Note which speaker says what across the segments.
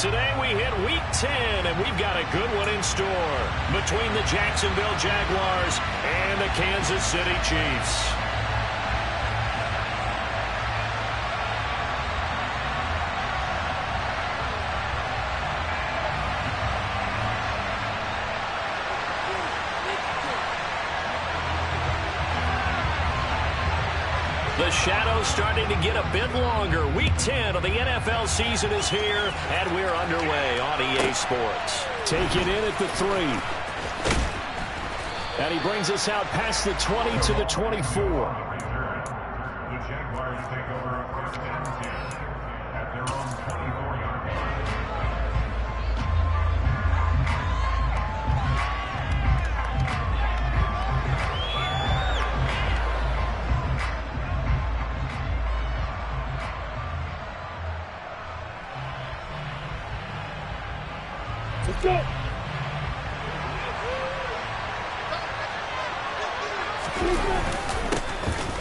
Speaker 1: Today we hit Week 10, and we've got a good one in store between the Jacksonville Jaguars and the Kansas City Chiefs. The shadow's starting to get a bit longer. Week 10 of the NFL season is here, and we're underway on EA Sports.
Speaker 2: Take it in at the 3. And he brings us out past the 20 to the 24.
Speaker 3: The Jaguars take over a first and 10 at their own 24-yard line.
Speaker 2: Let's go.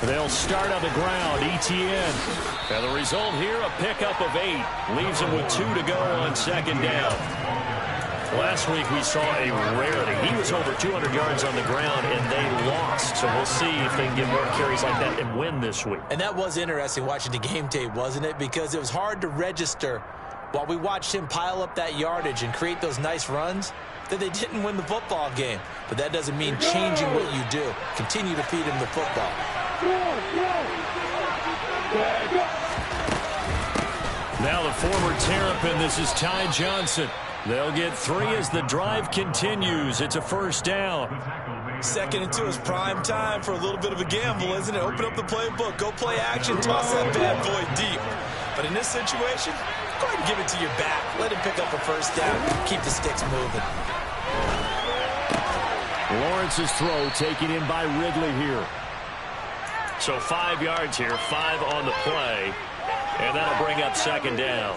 Speaker 2: They'll start on the ground. Etienne.
Speaker 1: And the result here, a pickup of 8. Leaves them with 2 to go on second down. Last week we saw a rarity. He was over 200 yards on the ground, and they lost. So we'll see if they can get more carries like that and win this week.
Speaker 4: And that was interesting watching the game tape, wasn't it? Because it was hard to register while we watched him pile up that yardage and create those nice runs that they didn't win the football game. But that doesn't mean changing what you do. Continue to feed him the football.
Speaker 2: Now the former Terrapin, this is Ty Johnson. They'll get 3 as the drive continues. It's a first down.
Speaker 4: 2nd and 2 is prime time for a little bit of a gamble, isn't it? Open up the playbook, go play action, toss that bad boy deep. But in this situation, go ahead and give it to your back. Let him pick up a first down. Keep the sticks moving.
Speaker 2: Lawrence's throw taken in by Ridley here.
Speaker 1: So 5 yards here, 5 on the play, and that'll bring up second down.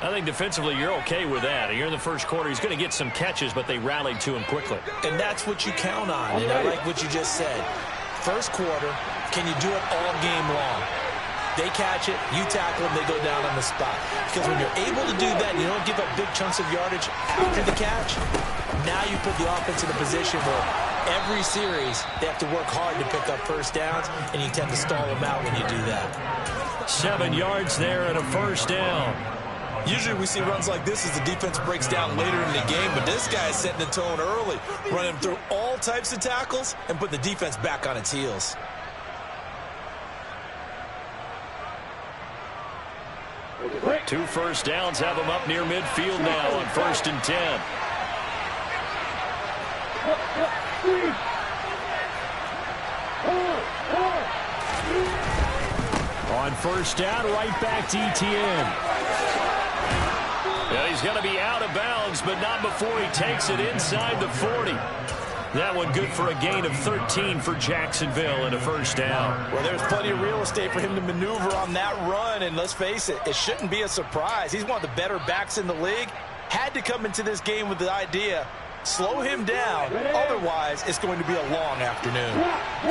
Speaker 1: I think defensively you're okay with that. You're in the first quarter. He's going to get some catches, but they rallied to him quickly.
Speaker 4: And that's what you count on, and I like what you just said. First quarter, can you do it all game long? They catch it, you tackle them, they go down on the spot. Because when you're able to do that and you don't give up big chunks of yardage after the catch, now you put the offense in a position where every series they have to work hard to pick up first downs, and you tend to stall them out when you do that.
Speaker 2: 7 yards there and a first down.
Speaker 4: Usually we see runs like this as the defense breaks down later in the game, but this guy is setting the tone early, running through all types of tackles and put the defense back on its heels.
Speaker 1: Two first downs have them up near midfield now on 1st and 10.
Speaker 2: On first down, right back to Etienne.
Speaker 1: Yeah, he's going to be out of bounds, but not before he takes it inside the 40. That one good for a gain of 13 for Jacksonville and a first down.
Speaker 4: Well, there's plenty of real estate for him to maneuver on that run, and let's face it, it shouldn't be a surprise. He's one of the better backs in the league. Had to come into this game with the idea, slow him down, otherwise it's going to be a long afternoon.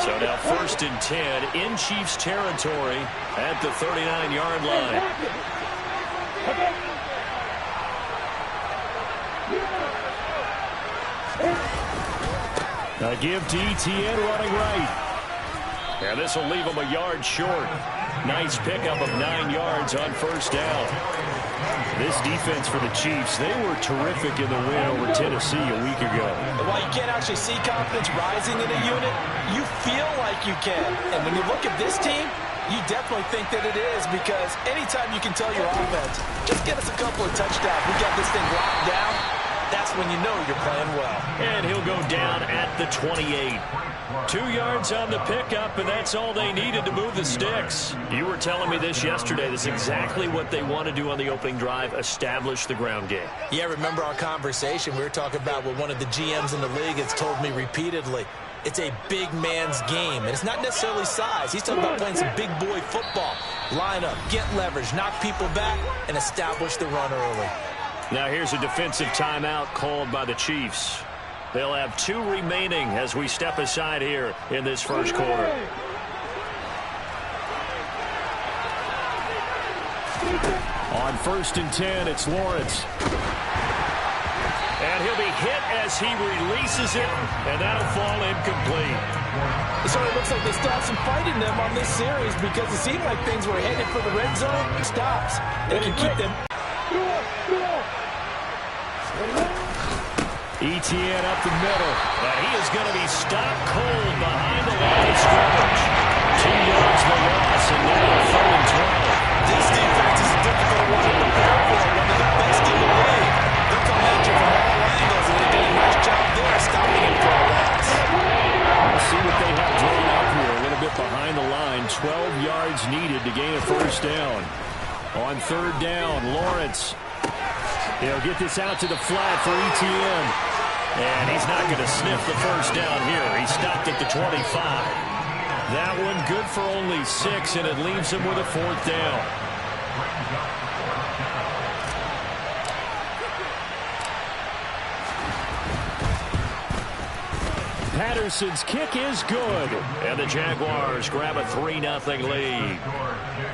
Speaker 1: So now 1st and 10 in Chiefs territory at the 39-yard line.
Speaker 2: A give to Etienne running right.
Speaker 1: And this will leave him a yard short. Nice pickup of 9 yards on first down.
Speaker 2: This defense for the Chiefs, they were terrific in the win over Tennessee a week ago.
Speaker 4: While you can't actually see confidence rising in a unit, you feel like you can. And when you look at this team, you definitely think that it is, because anytime you can tell your offense, just get us a couple of touchdowns, we got this thing locked down, that's when you know you're playing well.
Speaker 1: And he'll go down at the 28. 2 yards on the pickup, and that's all they needed to move the sticks. You were telling me this yesterday. That's exactly what they want to do on the opening drive, establish the ground game.
Speaker 4: Yeah, remember our conversation? We were talking about what one of the GMs in the league has told me repeatedly. It's a big man's game, and it's not necessarily size. He's talking about playing some big boy football. Line up, get leverage, knock people back, and establish the run early.
Speaker 1: Now here's a defensive timeout called by the Chiefs. They'll have 2 remaining as we step aside here in this first quarter.
Speaker 2: On 1st and 10. It's Lawrence.
Speaker 1: And he'll be hit as he releases it, and that'll fall incomplete.
Speaker 4: It sort of looks like they stopped some fight in them on this series because it seemed like things were headed for the red zone. Stops. They can keep them.
Speaker 2: Etienne up the middle.
Speaker 1: And he is going to be stopped cold behind the line of scrimmage. 2 yards the loss, and now 3rd and 12.
Speaker 4: This defense is a difficult one to prepare for. One of the best in the league. They'll come at you from all angles, and they do a nice job there stopping him for a loss.
Speaker 2: Let's see what they have drawn up here. A little bit behind the line. 12 yards needed to gain a 1st down. On 3rd down, Lawrence. He'll get this out to the flat for Etienne.
Speaker 1: And he's not going to sniff the 1st down here. He stopped at the 25.
Speaker 2: That one good for only 6, and it leaves him with a 4th down. Patterson's kick is good.
Speaker 1: And the Jaguars grab a 3-0 lead.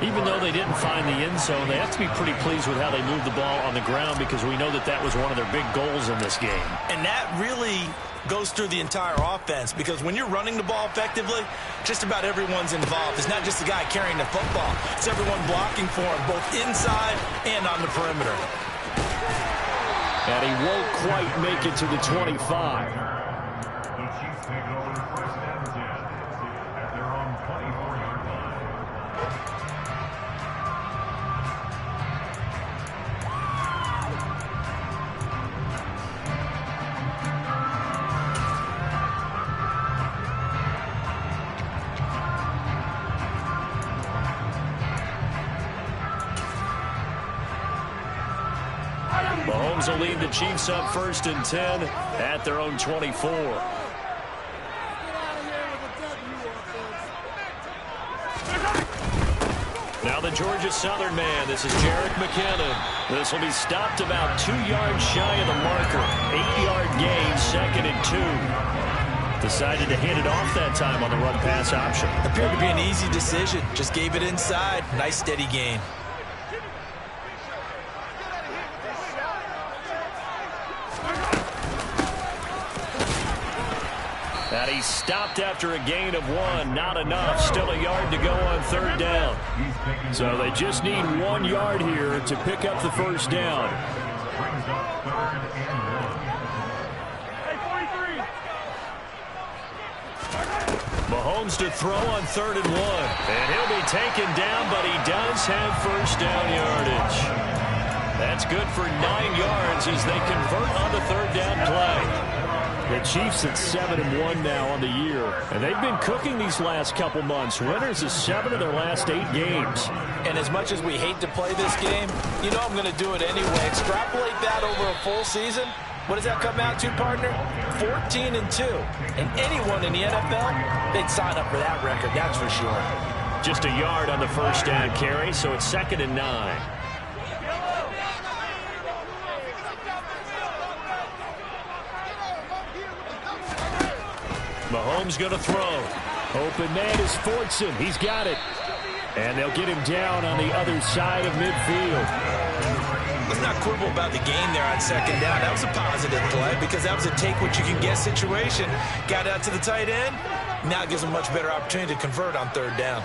Speaker 2: Even though they didn't find the end zone, they have to be pretty pleased with how they moved the ball on the ground because we know that that was one of their big goals in this game.
Speaker 4: And that really goes through the entire offense because when you're running the ball effectively, just about everyone's involved. It's not just the guy carrying the football. It's everyone blocking for him, both inside and on the perimeter.
Speaker 2: And he won't quite make it to the 25.
Speaker 3: The Chiefs take it over 1st and 10 at their own 24-yard line.
Speaker 1: Mahomes will lead the Chiefs up 1st and 10 at their own 24. Now the Georgia Southern man. This is Jerick McKinnon. This will be stopped about 2 yards shy of the marker. 8-yard gain, 2nd and 2. Decided to hand it off that time on the run-pass option.
Speaker 4: Appeared to be an easy decision. Just gave it inside. Nice steady gain.
Speaker 1: And he's stopped after a gain of 1. Not enough. Still a yard to go on 3rd down.
Speaker 2: So they just need 1 yard here to pick up the 1st down.
Speaker 3: Brings up 3rd and 1.
Speaker 1: Mahomes to throw on 3rd and 1. And he'll be taken down, but he does have 1st down yardage. That's good for 9 yards as they convert on the 3rd down play.
Speaker 2: The Chiefs at 7-1 now on the year. And they've been cooking these last couple months. Winners of 7 of their last 8 games.
Speaker 4: And as much as we hate to play this game, you know I'm going to do it anyway. Extrapolate that over a full season. What does that come out to, partner? 14-2. And anyone in the NFL, they'd sign up for that record, that's for sure.
Speaker 1: Just a yard on the 1st down carry, so it's 2nd and 9. Mahomes going to throw.
Speaker 2: Open man is Fortson. He's got it. And they'll get him down on the other side of midfield.
Speaker 4: Let's not quibble about the gain there on 2nd down. That was a positive play because that was a take-what-you-can-get situation. Got out to the tight end. Now gives them much better opportunity to convert on 3rd down.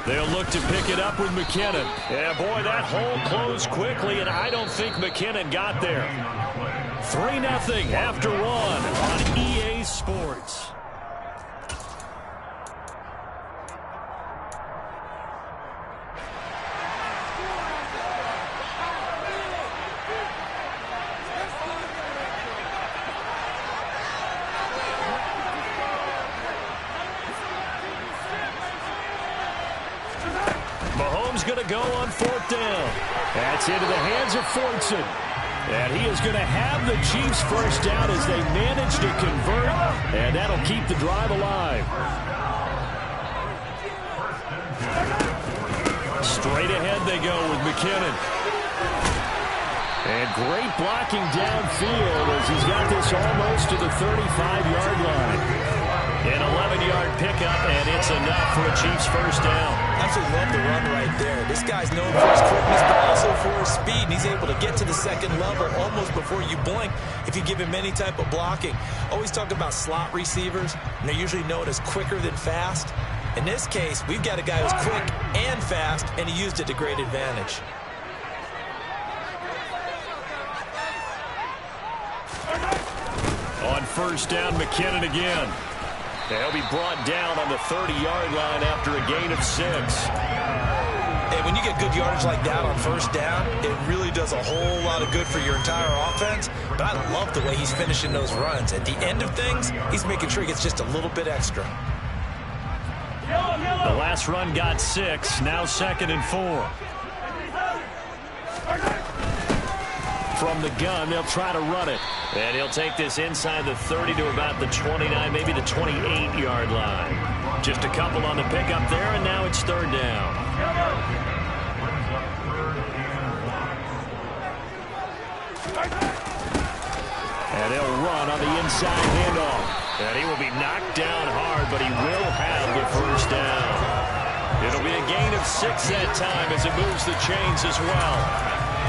Speaker 2: They'll look to pick it up with McKinnon.
Speaker 1: Yeah, boy, that hole closed quickly, and I don't think McKinnon got there. 3-0 after 1 on EA Sports. Mahomes going to go on 4th down.
Speaker 2: That's into the hands of Fortson. And he is going to have the Chiefs 1st down as they manage to convert. And that'll keep the drive alive.
Speaker 1: Straight ahead they go with McKinnon.
Speaker 2: And great blocking downfield as he's got this almost to the 35-yard line.
Speaker 1: An 11-yard pickup, and it's enough for a Chiefs first down.
Speaker 4: Absolutely love the run right there. This guy's known for his quickness, but also for his speed. And he's able to get to the second level almost before you blink if you give him any type of blocking. Always talk about slot receivers, and they're usually known as quicker than fast. In this case, we've got a guy who's quick and fast, and he used it to great advantage.
Speaker 2: On first down, McKinnon again.
Speaker 1: They'll be brought down on the 30-yard line after a gain of 6.
Speaker 4: And when you get good yardage like that on first down, it really does a whole lot of good for your entire offense. But I love the way he's finishing those runs. At the end of things, he's making sure he gets just a little bit extra.
Speaker 1: The last run got 6, now 2nd and 4. From the gun, they'll try to run it. And he'll take this inside the 30 to about the 29, maybe the 28-yard line. Just a couple on the pickup there, and now it's 3rd down.
Speaker 2: And he'll run on the inside handoff.
Speaker 1: And he will be knocked down hard, but he will have the first down. It'll be a gain of 6 that time as it moves the chains as well.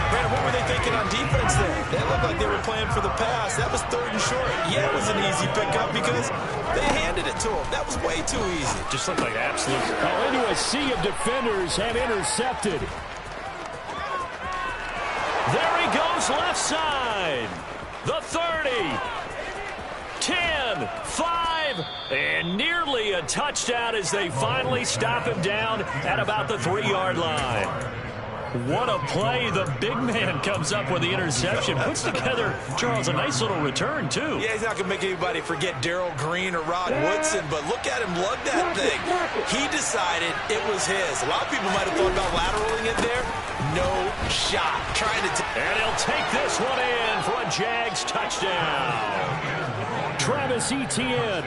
Speaker 4: Brandon, what were they thinking on defense there? That looked like they were playing for the pass. That was 3rd and short. Yeah, it was an easy pickup because they handed it to him. That was way too easy.
Speaker 1: Just looked like absolute.
Speaker 2: Into a sea of defenders and intercepted.
Speaker 1: There he goes left side. The 30. 10, 5, and nearly a touchdown as they finally stop him down at about the 3-yard line. What a play. The big man comes up with the interception. Puts together, Charles, a nice little return, too.
Speaker 4: Yeah, he's not going to make anybody forget Darrell Green or Rod Woodson, but look at him lug that thing. He decided it was his. A lot of people might have thought about lateraling it there. No shot.
Speaker 1: And he'll take this one in for a Jags touchdown.
Speaker 2: Travis Etienne,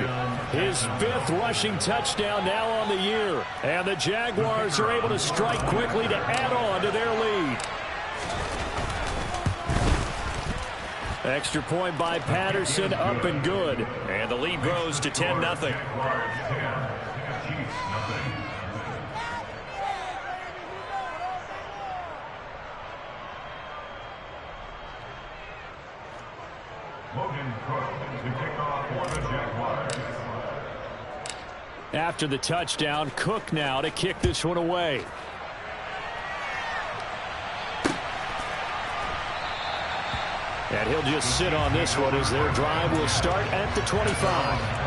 Speaker 2: his 5th rushing touchdown now on the year. And the Jaguars are able to strike quickly to add on to their lead. Extra point by Patterson, up and good.
Speaker 1: And the lead grows to 10-0.
Speaker 3: Logan Cook to kick off for the Jaguars.
Speaker 2: After the touchdown, Cook now to kick this one away. And he'll just sit on this one as their drive will start at the 25.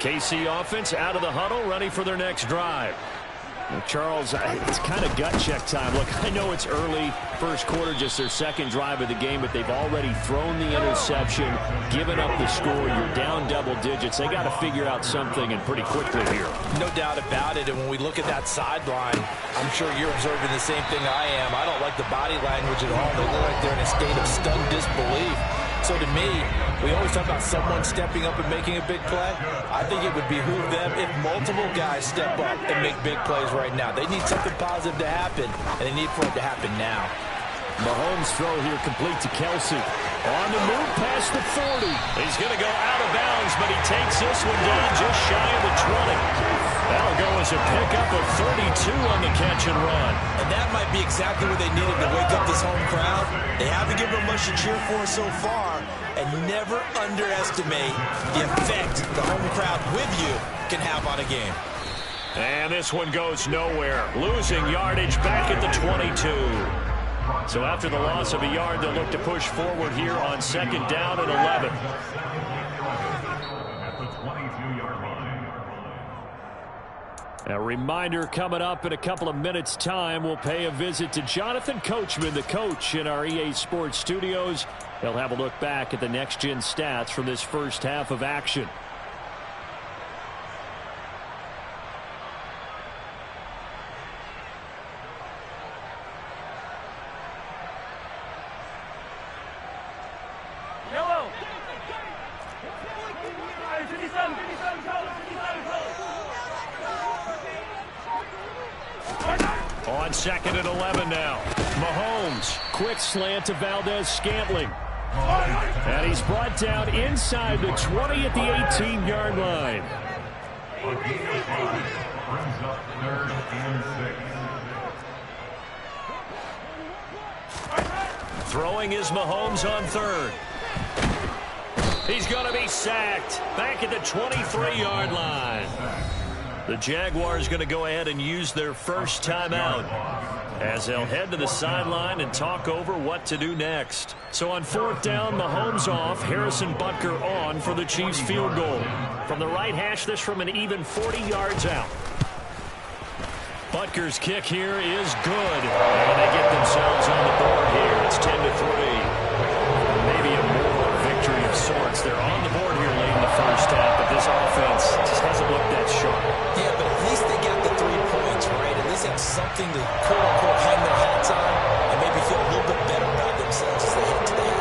Speaker 1: KC offense out of the huddle, ready for their next drive.
Speaker 2: Well, Charles, it's kind of gut check time. Look, I know it's early, first quarter, just their 2nd drive of the game, but they've already thrown the interception, given up the score. You're down double digits. They got to figure out something, and pretty quickly here.
Speaker 4: No doubt about it, and when we look at that sideline, I'm sure you're observing the same thing I am. I don't like the body language at all. They look like they're in a state of stunned disbelief. So to me, we always talk about someone stepping up and making a big play. I think it would behoove them if multiple guys step up and make big plays right now. They need something positive to happen, and they need for it to happen now.
Speaker 2: Mahomes' throw here complete to Kelsey. On the move past the 40.
Speaker 1: He's going to go out of bounds, but he takes this one down just shy of the 20. That'll go as a pickup of 32 on the catch and run.
Speaker 4: And that might be exactly what they needed to wake up this home crowd. They haven't given them much to cheer for so far, and never underestimate the effect the home crowd with you can have on a game.
Speaker 1: And this one goes nowhere. Losing yardage back at the 22. So after the loss of a yard, they'll look to push forward here on 2nd down and 11.
Speaker 3: At the 22-yard line.
Speaker 2: A reminder coming up in a couple of minutes' time. We'll pay a visit to Jonathan Coachman, the coach in our EA Sports studios. They'll have a look back at the next-gen stats from this first half of action.
Speaker 1: on 2nd and 11 now.
Speaker 2: Mahomes, quick slant to Valdez-Scantling. And he's brought down inside the 20 at the 18-yard line.
Speaker 3: A gain of 5 brings up 3rd and 6.
Speaker 1: Throwing is Mahomes on 3rd. He's going to be sacked back at the 23-yard line. The Jaguars going to go ahead and use their first timeout as they'll head to the sideline and talk over what to do next. So on 4th down, Mahomes off, Harrison Butker on for the Chiefs field goal. From the right hash, this from an even 40 yards out. Butker's kick here is good. And they get themselves on the board here. It's 10-3. Maybe a moral victory of sorts. They're on the board here late in the first half, but this offense just hasn't looked that sharp.
Speaker 4: Yeah, but at least they got the 3 points, right? At least have something to quote-unquote hang their hats on and maybe feel a little bit better about themselves as they head to the half.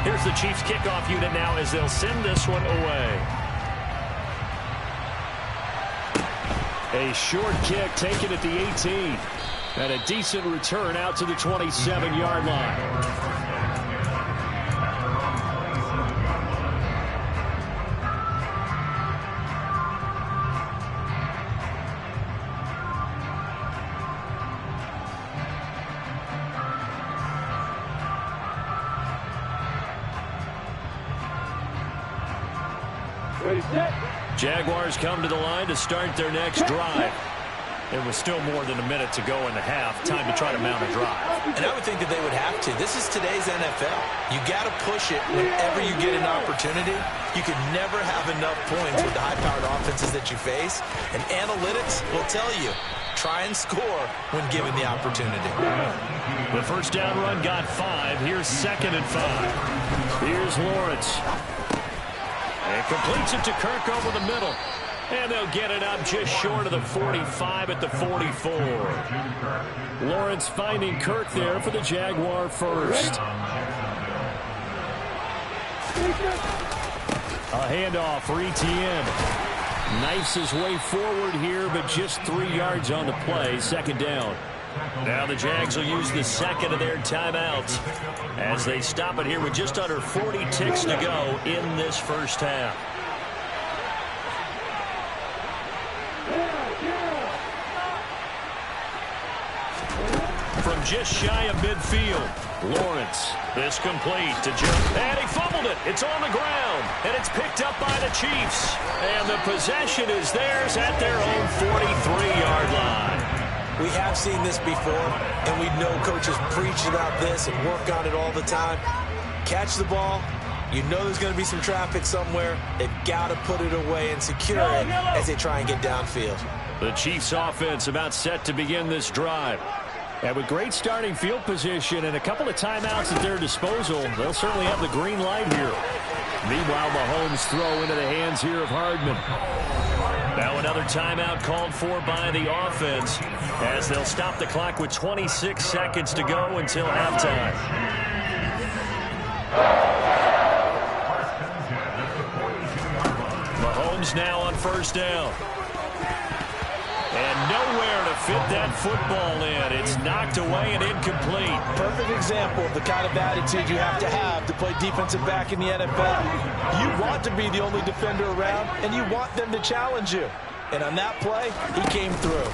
Speaker 1: Here's the Chiefs kickoff unit now as they'll send this one away.
Speaker 2: A short kick taken at the 18. And a decent return out to the 27-yard line.
Speaker 1: Jaguars come to the line to start their next drive. There was still more than a minute to go in the half. Time to try to mount a drive.
Speaker 4: And I would think that they would have to. This is today's NFL. You got to push it whenever you get an opportunity. You can never have enough points with the high-powered offenses that you face. And analytics will tell you, try and score when given the opportunity.
Speaker 1: The first down run got 5. Here's 2nd and 5. Here's Lawrence. And completes it to Kirk over the middle. And they'll get it up just short of the 45 at the 44.
Speaker 2: Lawrence finding Kirk there for the Jaguar first. A handoff for Etienne. Knifes his way forward here, but just 3 yards on the play. 2nd down.
Speaker 1: Now the Jags will use the 2nd of their timeouts as they stop it here with just under 40 ticks to go in this first half. From just shy of midfield, Lawrence. This complete to Joe. And he fumbled it. It's on the ground. And it's picked up by the Chiefs. And the possession is theirs at their own 43-yard line.
Speaker 4: We have seen this before, and we know coaches preach about this and work on it all the time. Catch the ball. You know there's going to be some traffic somewhere. They've got to put it away and secure it as they try and get downfield.
Speaker 1: The Chiefs offense about set to begin this drive.
Speaker 2: And with great starting field position and a couple of timeouts at their disposal, they'll certainly have the green light here. Meanwhile, Mahomes throw into the hands here of Hardman.
Speaker 1: Now another timeout called for by the offense as they'll stop the clock with 26 seconds to go until halftime. Mahomes now on 1st down. And nowhere to fit that football in. It's knocked away and incomplete.
Speaker 4: Perfect example of the kind of attitude you have to play defensive back in the NFL. You want to be the only defender around, and you want them to challenge you. And on that play, he came through.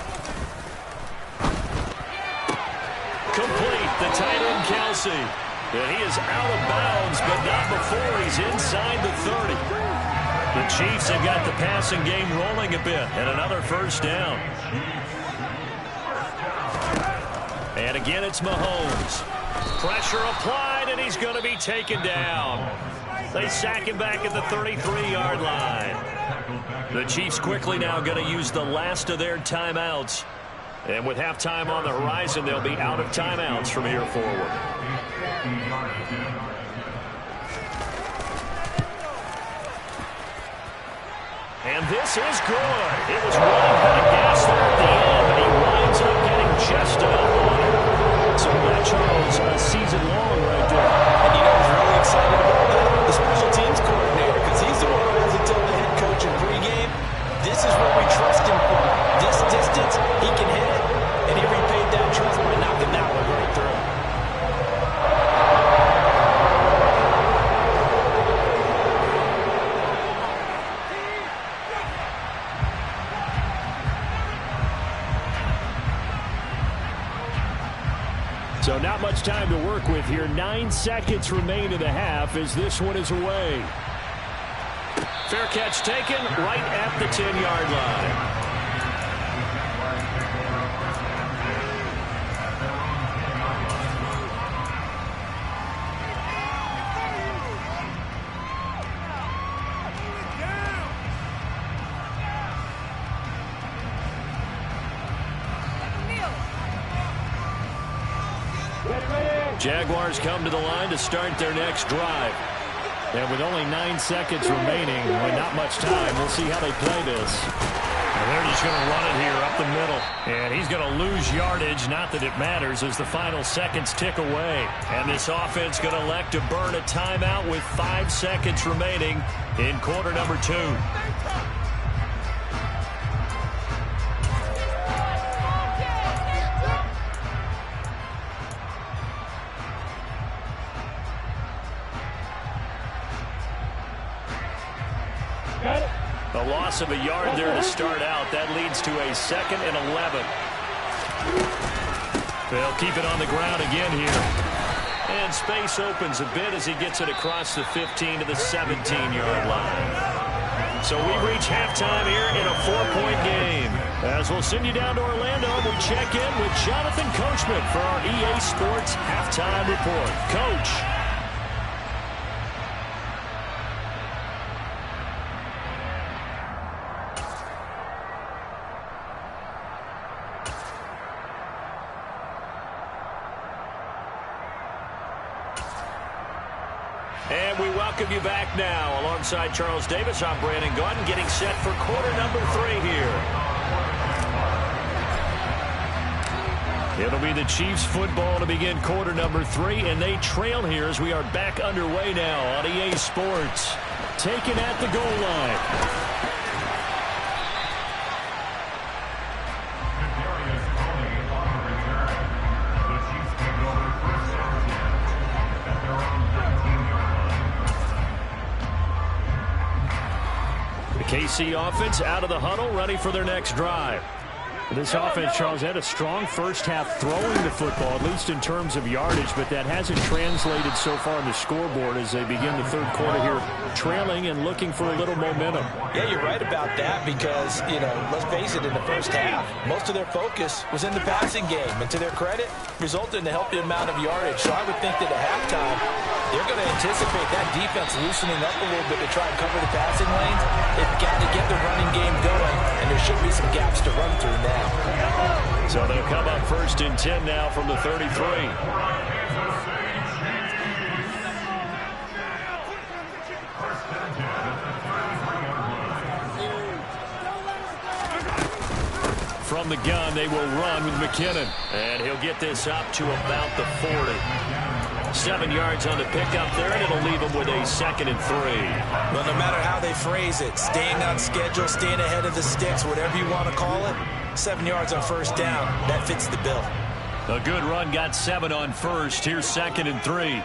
Speaker 1: Complete, the tight end Kelsey. And he is out of bounds, but not before he's inside the 30. The Chiefs have got the passing game rolling a bit, and another 1st down. And again, it's Mahomes. Pressure applied, and he's going to be taken down. They sack him back at the 33-yard line. The Chiefs quickly now going to use the last of their timeouts. And with halftime on the horizon, they'll be out of timeouts from here forward. And this is good. It was running out of gas there at the end, but he winds up getting just enough on it. So that, Charles, a season long right there.
Speaker 4: And you know, he's really excited about that. The special teams coordinator, because he's the one who has to tell the head coach in pregame, this is where we trust him from. This distance, he can hit it. And he repaid that trust by knocking that one right through.
Speaker 2: So not much time to work with here. 9 seconds remain in the half as this one is away.
Speaker 1: Fair catch taken right at the 10-yard line. Jaguars come to the line to start their next drive.
Speaker 2: And with only 9 seconds remaining, with not much time, we'll see how they play this.
Speaker 1: And they're just going to run it here up the middle. And he's going to lose yardage. Not that it matters as the final seconds tick away. And this offense going to elect to burn a timeout with 5 seconds remaining in quarter number 2. A loss of a yard there to start out. That leads to a 2nd and 11. They'll keep it on the ground again here. And space opens a bit as he gets it across the 15 to the 17-yard line. So we reach halftime here in a 4-point game. As we'll send you down to Orlando, we'll check in with Jonathan Coachman for our EA Sports Halftime Report. Coach. And we welcome you back now. Alongside Charles Davis, I'm Brandon Gaudin, getting set for quarter number 3 here. It'll be the Chiefs football to begin quarter number 3, and they trail here as we are back underway now on EA Sports. Taken at the goal line. KC offense out of the huddle, ready for their next drive. This offense, Charles, had a strong first half throwing the football, at least in terms of yardage, but that hasn't translated so far on the scoreboard as they begin the third quarter here, trailing and looking for a little momentum.
Speaker 4: Yeah, you're right about that because, you know, let's face it, in the first half, most of their focus was in the passing game, and to their credit, resulted in a healthy amount of yardage. So I would think that at halftime, they're going to anticipate that defense loosening up a little bit to try and cover the passing lanes. They've got to get the running game going, and there should be some gaps to run through now.
Speaker 1: So they'll come up 1st and 10 now from the 33. From the gun, they will run with McKinnon. And he'll get this up to about the 40. 7 yards on the pickup there, and it'll leave them with a 2nd and 3.
Speaker 4: Well, no matter how they phrase it, staying on schedule, staying ahead of the sticks, whatever you want to call it, 7 yards on first down, that fits the bill.
Speaker 1: A good run, got 7 on first. Here's 2nd and 3.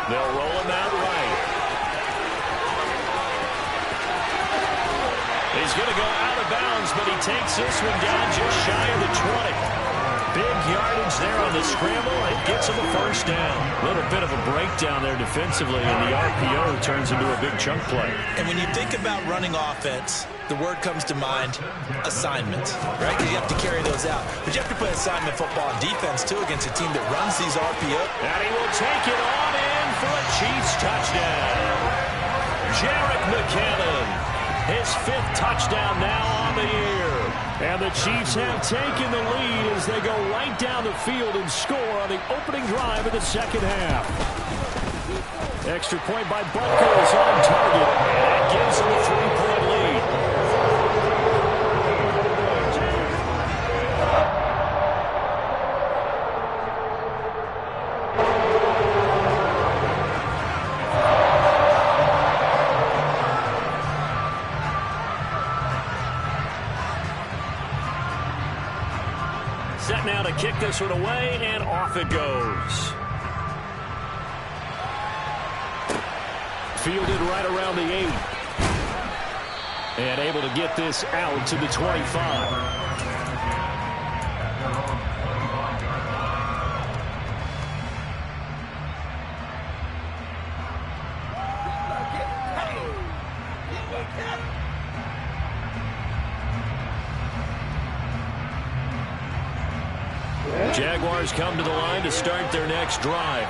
Speaker 1: They'll roll him out right. He's going to go out of bounds, but he takes this one down just shy of the 20. Big yardage there on the scramble. It gets him a first down. A little bit of a breakdown there defensively, and the RPO turns into a big chunk play.
Speaker 4: And when you think about running offense, the word comes to mind, assignment, right? Because you have to carry those out. But you have to play assignment football on defense, too, against a team that runs these RPO.
Speaker 1: And he will take it on in for a Chiefs touchdown. Jerick McKinnon, his 5th touchdown now on the year. And the Chiefs have taken the lead as they go right down the field and score on the opening drive of the second half.
Speaker 2: Extra point by Butker is on target. And it gives them a 3-point lead. Set now to kick this one away, and off it goes. Fielded right around the 8. And able to get this out to the 25. Jaguars come to the line to start their next drive.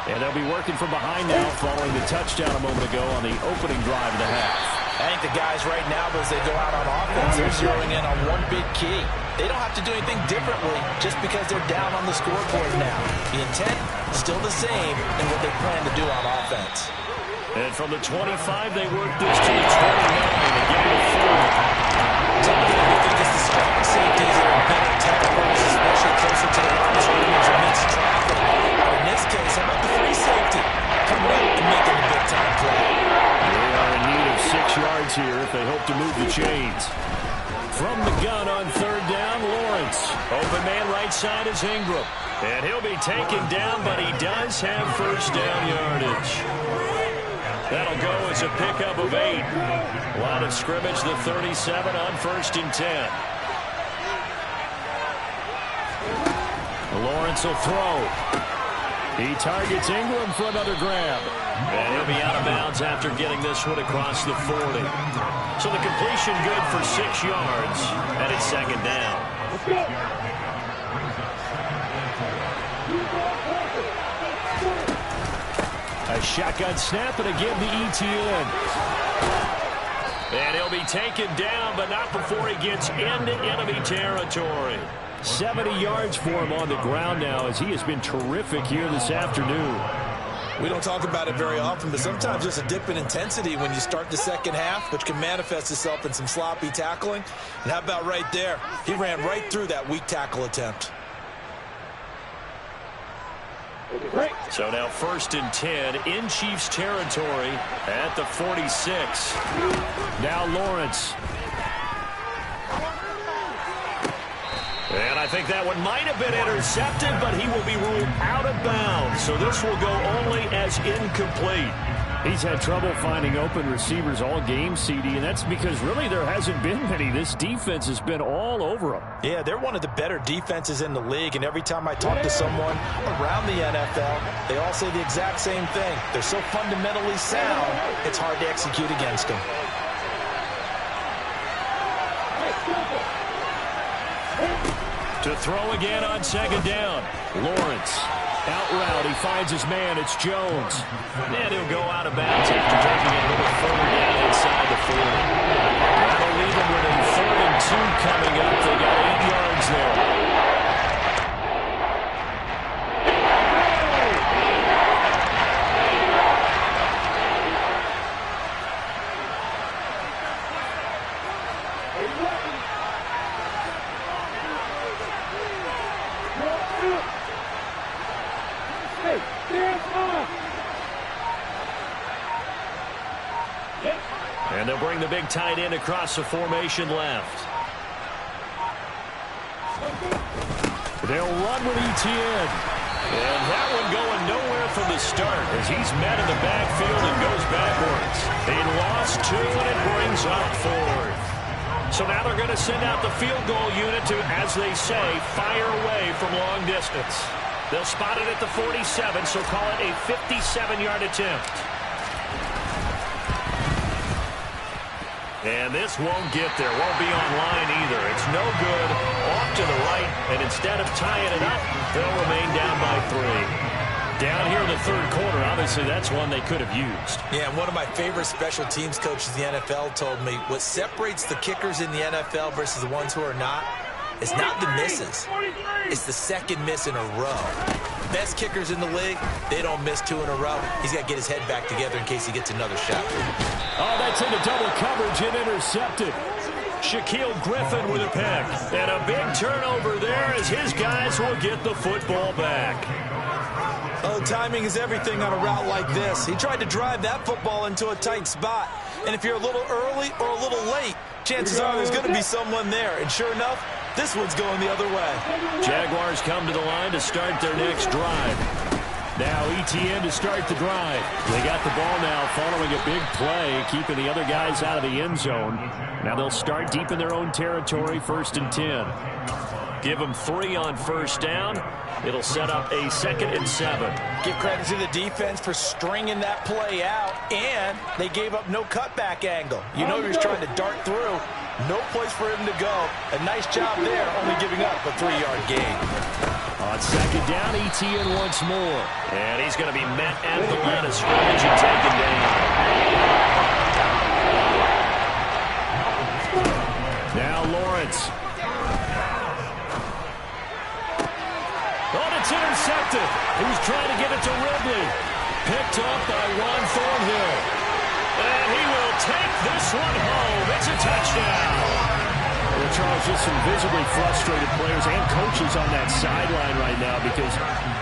Speaker 2: And they'll be working from behind now following the touchdown a moment ago on the opening drive of the half.
Speaker 4: I think the guys right now, as they go out on offense, they're zeroing in on one big key. They don't have to do anything differently just because they're down on the scoreboard now. The intent is still the same in what they plan to do on offense.
Speaker 2: And from the 25, they work this to the 29 and get it forward.
Speaker 4: Typically, I think it's the strong safeties that are better tackles, especially closer to the line of scrimmage amidst traffic. But in this case, how about the free safety coming up and making a big-time play?
Speaker 2: They are in need of 6 yards here if they hope to move the chains. From the gun on third down, Lawrence. Open man right side is Ingram. And he'll be taken down, but he does have first down yardage. That'll go as a pickup of 8. Line of scrimmage, the 37 on 1st and 10. Lawrence will throw. He targets Ingram for another grab. And he'll be out of bounds after getting this one across the 40. So the completion good for 6 yards, and it's 2nd down. A shotgun snap, and again the ETN. And he'll be taken down, but not before he gets into enemy territory. 70 yards for him on the ground now, as he has been terrific here this afternoon.
Speaker 4: We don't talk about it very often, but sometimes there's a dip in intensity when you start the second half, which can manifest itself in some sloppy tackling. And how about right there? He ran right through that weak tackle attempt.
Speaker 2: So now 1st and 10 in Chiefs territory at the 46. Now Lawrence. And I think that one might have been intercepted, but he will be ruled out of bounds. So this will go only as incomplete. He's had trouble finding open receivers all game, CD, and that's because really there hasn't been many. This defense has been all over him.
Speaker 4: Yeah, they're one of the better defenses in the league, and every time I talk to someone around the NFL, they all say the exact same thing. They're so fundamentally sound, it's hard to execute against them.
Speaker 2: To throw again on 2nd down. Lawrence. Out route, he finds his man, it's Jones. And he'll go out of bounds after taking it a little further down inside the 40. That'll leave him with a 3rd and 2 coming up. They got 8 yards there. And they'll bring the big tight end across the formation left. They'll run with ETN. And that one going nowhere from the start as he's met in the backfield and goes backwards. They lost 2 and it brings up 4th. So now they're going to send out the field goal unit to, as they say, fire away from long distance. They'll spot it at the 47, so call it a 57-yard attempt. And this won't get there, won't be on line either. It's no good, off to the right, and instead of tying it up, they'll remain down by 3. Down here in the 3rd quarter, obviously that's one they could have used.
Speaker 4: Yeah, and one of my favorite special teams coaches in the NFL told me what separates the kickers in the NFL versus the ones who are not It's not the misses. It's the second miss in a row. Best kickers in the league, they don't miss 2 in a row. He's got to get his head back together in case he gets another shot.
Speaker 2: Oh, that's into double coverage and intercepted.
Speaker 1: Shaquille Griffin with a pick. And a big turnover there as his guys will get the football back.
Speaker 4: Oh, timing is everything on a route like this. He tried to drive that football into a tight spot. And if you're a little early or a little late, chances are there's going to be someone there. And sure enough, this one's going the other way.
Speaker 1: Jaguars come to the line to start their next drive.
Speaker 2: Now ETN to start the drive. They got the ball now following a big play, keeping the other guys out of the end zone. Now they'll start deep in their own territory, 1st and 10.
Speaker 1: Give them 3 on first down. It'll set up a 2nd and 7.
Speaker 4: Give credit to the defense for stringing that play out, and they gave up no cutback angle. You know he was trying to dart through. No place for him to go. A nice job there, only giving up a 3-yard gain.
Speaker 2: On 2nd down, ETN once more.
Speaker 1: And he's going to be met at the line of scrimmage and taken down.
Speaker 2: Now Lawrence.
Speaker 1: Oh, it's intercepted. He's trying to get it to Ridley. Picked up by Juan Thornhill. And he will take this one home. It's a touchdown.
Speaker 2: Well, Charles, just some visibly frustrated players and coaches on that sideline right now because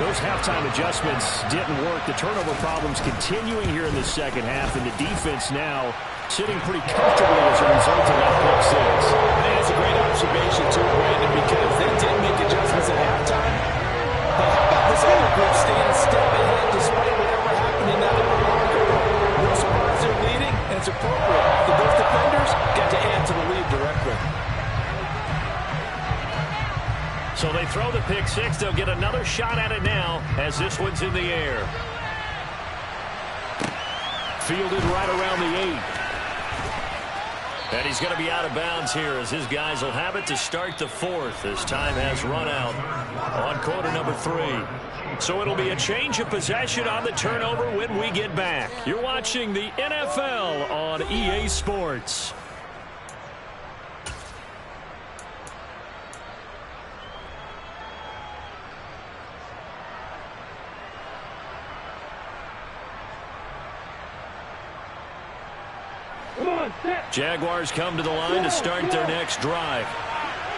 Speaker 2: those halftime adjustments didn't work. The turnover problems continuing here in the second half, and the defense now sitting pretty comfortably as a result of that pick 6.
Speaker 4: That's a great observation, too, Brandon, because they did make adjustments at halftime. But how about this other group staying a step ahead despite whatever happened in that upper locker room? No surprise they're leading, and it's appropriate that those defenders get to add to the lead directly.
Speaker 1: So they throw the pick 6. They'll get another shot at it now as this one's in the air.
Speaker 2: Fielded right around the 8.
Speaker 1: And he's going to be out of bounds here as his guys will have it to start the 4th as time has run out on quarter number 3. So it'll be a change of possession on the turnover when we get back. You're watching the NFL on EA Sports. Jaguars come to the line to start their next drive.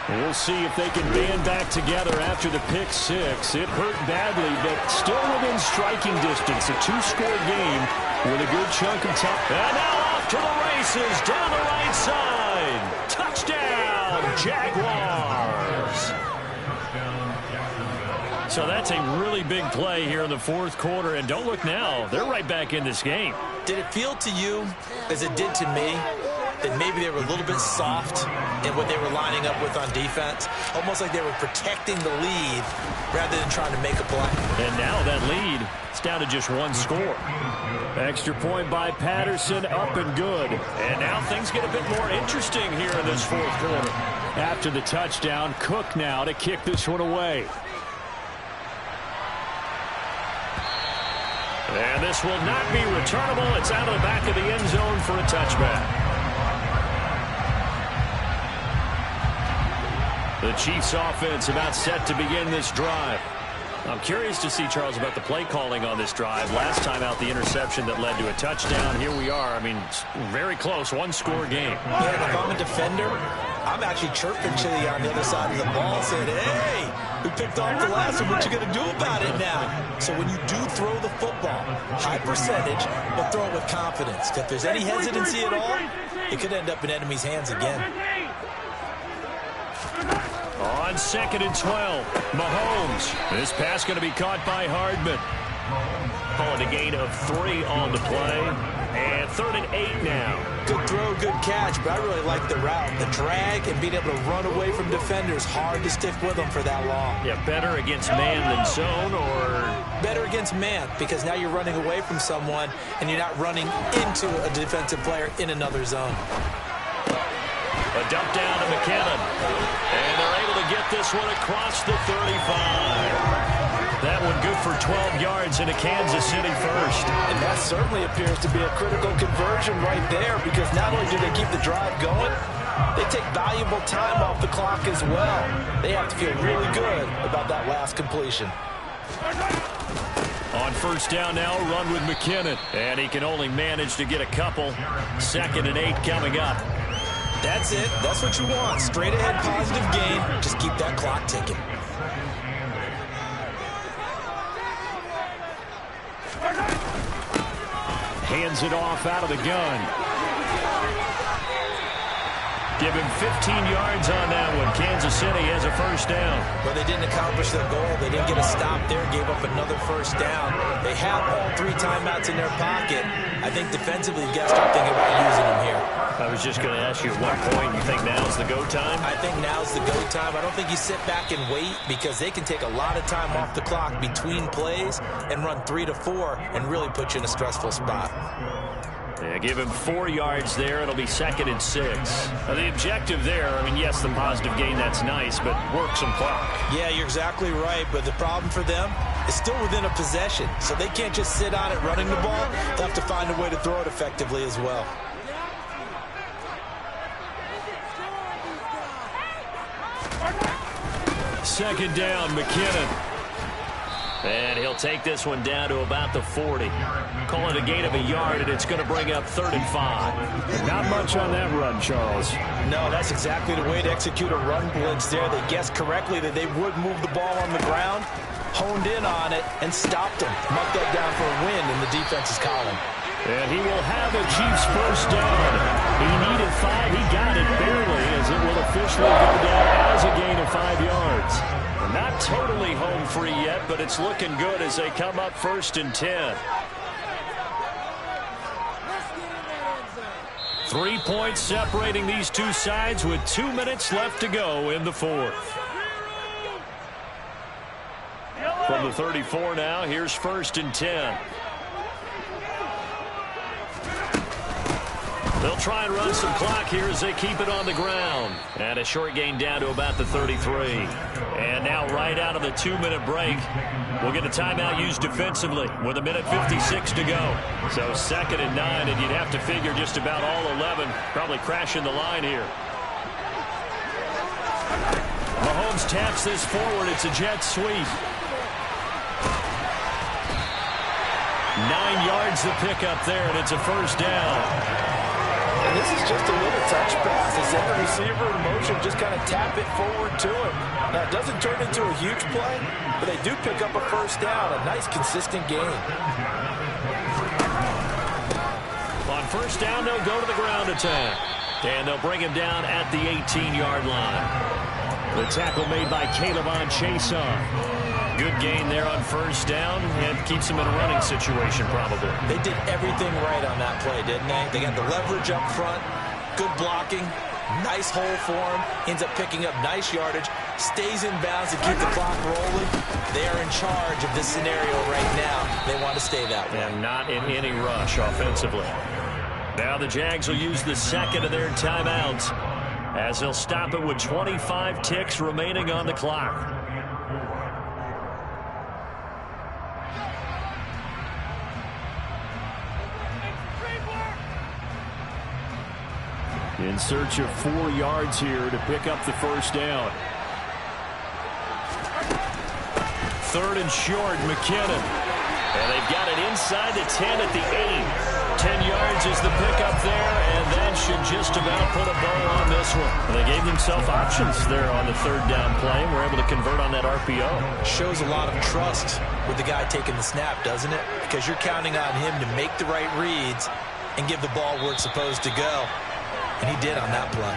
Speaker 2: We'll see if they can band back together after the pick 6. It hurt badly, but still within striking distance. A 2-score game with a good chunk of time.
Speaker 1: And now off to the races down the right side. Touchdown, Jaguars. So that's a really big play here in the 4th quarter. And don't look now. They're right back in this game.
Speaker 4: Did it feel to you, as it did to me, that maybe they were a little bit soft in what they were lining up with on defense? Almost like they were protecting the lead rather than trying to make a play.
Speaker 1: And now that lead is down to just 1 score.
Speaker 2: Extra point by Patterson, up and good.
Speaker 1: And now things get a bit more interesting here in this 4th quarter.
Speaker 2: After the touchdown, Cook now to kick this one away.
Speaker 1: And this will not be returnable. It's out of the back of the end zone for a touchback. The Chiefs offense about set to begin this drive. I'm curious to see, Charles, about the play calling on this drive. Last time out, the interception that led to a touchdown. Here we are. I mean, very close, 1-score game.
Speaker 4: Yeah, if I'm a defender, I'm actually chirping Chili on the other side of the ball, saying, hey, we picked off the last one. What you going to do about it now? So when you do throw the football, high percentage, but throw it with confidence. If there's any hesitancy at all, it could end up in enemy's hands again.
Speaker 1: On 2nd and 12, Mahomes. This pass going to be caught by Hardman. Calling a gain of 3 on the play. And 3rd and 8 now.
Speaker 4: Good throw, good catch, but I really like the route. The drag and being able to run away from defenders. Hard to stick with them for that long.
Speaker 1: Yeah, better against man than zone, or?
Speaker 4: Better against man, because now you're running away from someone and you're not running into a defensive player in another zone.
Speaker 1: A dump down to McKinnon. And they're able to get this one across the 35. That one good for 12 yards into Kansas City first.
Speaker 4: And that certainly appears to be a critical conversion right there, because not only do they keep the drive going, they take valuable time off the clock as well. They have to feel really good about that last completion.
Speaker 2: On first down now, run with McKinnon. And he can only manage to get a couple. 2nd and 8 coming up.
Speaker 4: That's it. That's what you want. Straight ahead positive gain. Just keep that clock ticking.
Speaker 2: Hands it off out of the gun. Give him 15 yards on that one. Kansas City has a first down.
Speaker 4: But they didn't accomplish their goal. They didn't get a stop there, gave up another first down. They have all 3 timeouts in their pocket. I think defensively, you got to start thinking about using them here.
Speaker 1: I was just going to ask you at what point you think now's the go time?
Speaker 4: I think now's the go time. I don't think you sit back and wait because they can take a lot of time off the clock between plays and run 3 to 4 and really put you in a stressful spot.
Speaker 1: Yeah, give him 4 yards there. It'll be 2nd and 6. The objective there, I mean, yes, the positive gain, that's nice, but work some clock.
Speaker 4: Yeah, you're exactly right, but the problem for them is still within a possession, so they can't just sit on it running the ball. They'll have to find a way to throw it effectively as well.
Speaker 2: Second down, McKinnon.
Speaker 1: And he'll take this one down to about the 40. Call it a gain of a yard, and it's going to bring up 3rd and 5.
Speaker 2: Not much on that run, Charles.
Speaker 4: No, that's exactly the way to execute a run blitz there. They guessed correctly that they would move the ball on the ground, honed in on it, and stopped them. Marked that down for a win in the defense's column.
Speaker 2: And he will have the Chiefs first down. He needed 5. He got it barely, as it will officially go down as a gain of 5 yards.
Speaker 1: Not totally home free yet, but it's looking good as they come up 1st and 10.
Speaker 2: 3 points separating these two sides with 2 minutes left to go in the 4th. From the 34 now, here's 1st and 10.
Speaker 1: They'll try and run some clock here as they keep it on the ground. And a short gain down to about the 33. And now right out of the 2-minute break, we'll get a timeout used defensively with 1:56 to go. So 2nd and 9, and you'd have to figure just about all 11 probably crashing the line here. Mahomes taps this forward. It's a jet sweep.
Speaker 2: 9 yards to pick up there, and it's a first down.
Speaker 4: And this is just a little touch pass. They send the receiver in motion, just kind of tap it forward to him. Now, it doesn't turn into a huge play, but they do pick up a first down, a nice, consistent gain.
Speaker 1: On first down, they'll go to the ground attack. And they'll bring him down at the 18-yard line.
Speaker 2: The tackle made by K'Lavon Chaisson.
Speaker 1: Good gain there on first down, and keeps him in a running situation probably.
Speaker 4: They did everything right on that play, didn't they? They got the leverage up front, good blocking, nice hole for him, ends up picking up nice yardage, stays in bounds to keep the clock rolling. They are in charge of this scenario right now. They want to stay that way.
Speaker 1: And not in any rush offensively. Now the Jags will use the 2nd of their timeouts as they'll stop it with 25 ticks remaining on the clock.
Speaker 2: In search of 4 yards here to pick up the first down. 3rd and short, McKinnon.
Speaker 1: And they've got it inside the 10 at the 8. 10 yards is the pickup there, and that should just about put a bow on this one.
Speaker 2: Well, they gave themselves options there on the 3rd down play, and were able to convert on that RPO.
Speaker 4: Shows a lot of trust with the guy taking the snap, doesn't it? Because you're counting on him to make the right reads and give the ball where it's supposed to go. And he did on that play.